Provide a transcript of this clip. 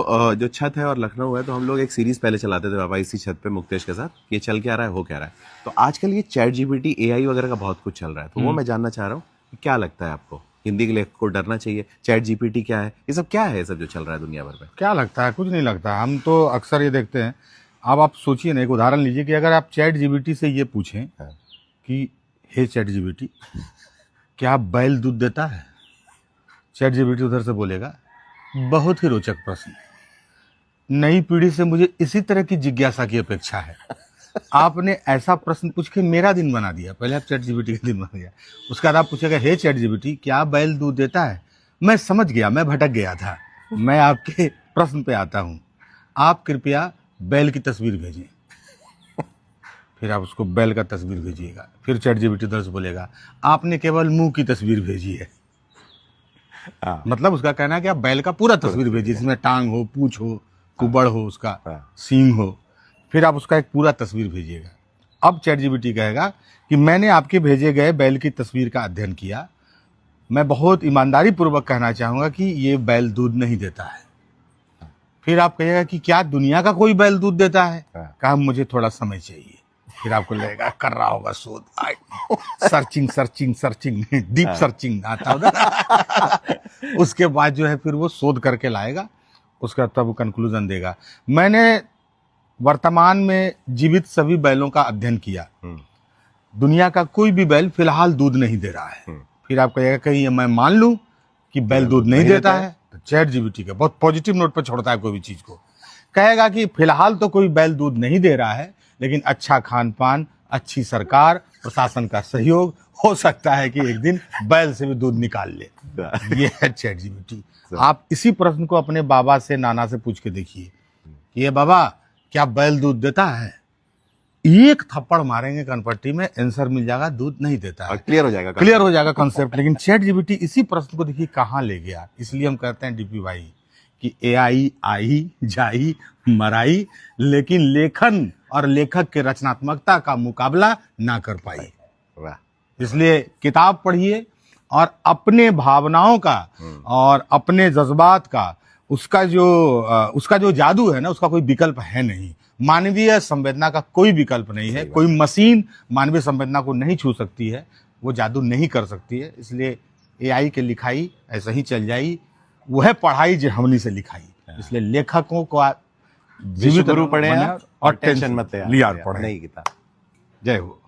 जो छत है और लखनऊ है, तो हम लोग एक सीरीज पहले चलाते थे पापा इसी छत पे मुक्तेश के साथ, ये चल क्या रहा है हो क्या रहा है। तो आजकल ये चैट जीपीटी एआई वगैरह का बहुत कुछ चल रहा है, तो वो मैं जानना चाह रहा हूँ कि क्या लगता है आपको, हिंदी के लेखक को डरना चाहिए? चैट जीपीटी क्या है, ये सब क्या है, ये सब जो चल रहा है दुनिया भर में? क्या लगता है? कुछ नहीं लगता। हम तो अक्सर ये देखते हैं। अब आप सोचिए ना, एक उदाहरण लीजिए कि अगर आप चैट जीपीटी से ये पूछें कि हे चैट जीपीटी, क्या बैल दूध देता है? चैट जीपीटी उधर से बोलेगा, बहुत ही रोचक प्रश्न। नई पीढ़ी से मुझे इसी तरह की जिज्ञासा की अपेक्षा है। आपने ऐसा प्रश्न पूछ के मेरा दिन बना दिया। पहले आप चैट जीपीटी का दिन बना दिया, उसके बाद आप पूछेगा, हे चैट जीपीटी, क्या बैल दूध देता है? मैं समझ गया, मैं भटक गया था। मैं आपके प्रश्न पे आता हूँ। आप कृपया बैल की तस्वीर भेजें। फिर आप उसको बैल का तस्वीर भेजिएगा। फिर चैट जीपीटी उधर से बोलेगा, आपने केवल मुंह की तस्वीर भेजी है। मतलब उसका कहना है कि आप बैल का पूरा तस्वीर भेजिए, जिसमें टांग हो, पूंछ हो, कुबड़ हो, उसका सींग हो। फिर आप उसका एक पूरा तस्वीर भेजिएगा। अब चैट जीपीटी कहेगा कि मैंने आपके भेजे गए बैल की तस्वीर का अध्ययन किया। मैं बहुत ईमानदारी पूर्वक कहना चाहूंगा कि ये बैल दूध नहीं देता है। फिर आप कहिएगा कि क्या दुनिया का कोई बैल दूध देता है? कहा, मुझे थोड़ा समय चाहिए। फिर आपको लगेगा कर रहा होगा शोध, searching searching searching, deep searching आता होगा। उसके बाद जो है फिर वो शोध करके लाएगा, उसका तब कंक्लूजन देगा। मैंने वर्तमान में जीवित सभी बैलों का अध्ययन किया, दुनिया का कोई भी बैल फिलहाल दूध नहीं दे रहा है। फिर आप कहिएगा कहीं मैं मान लूं कि बैल दूध नहीं देता है? तो चैट जीपीटी का बहुत पॉजिटिव नोट पर छोड़ता है कोई भी चीज को। कहेगा कि फिलहाल तो कोई बैल दूध नहीं दे रहा है, लेकिन अच्छा खान पान, अच्छी सरकार, प्रशासन का सहयोग, हो सकता है कि एक दिन बैल से भी दूध निकाल ले। ये है चैट जीपीटी। आप इसी प्रश्न को अपने बाबा से, नाना से पूछ के देखिए कि ये बाबा, क्या बैल दूध देता है? एक थप्पड़ मारेंगे कनपट्टी में, आंसर मिल जाएगा, दूध नहीं देता है। क्लियर हो जाएगा कॉन्सेप्ट। लेकिन चैट जीपीटी इसी प्रश्न को देखिए कहाँ ले गया। इसलिए हम कहते हैं डीपी भाई कि एआई आई जाई मराई, लेकिन लेखन और लेखक के रचनात्मकता का मुकाबला ना कर पाई। इसलिए किताब पढ़िए और अपने भावनाओं का और अपने जज्बात का, उसका जो जादू है ना, उसका कोई विकल्प है नहीं। मानवीय संवेदना का कोई विकल्प नहीं है। कोई मशीन मानवीय संवेदना को नहीं छू सकती है, वो जादू नहीं कर सकती है। इसलिए एआई के लिखाई ऐसा ही चल जाई, वह पढ़ाई जो हमनी से लिखाई। इसलिए लेखकों को जीवित गुरु पढ़े और टेंशन मत लिया पढ़े। नहीं किताब। जय हो।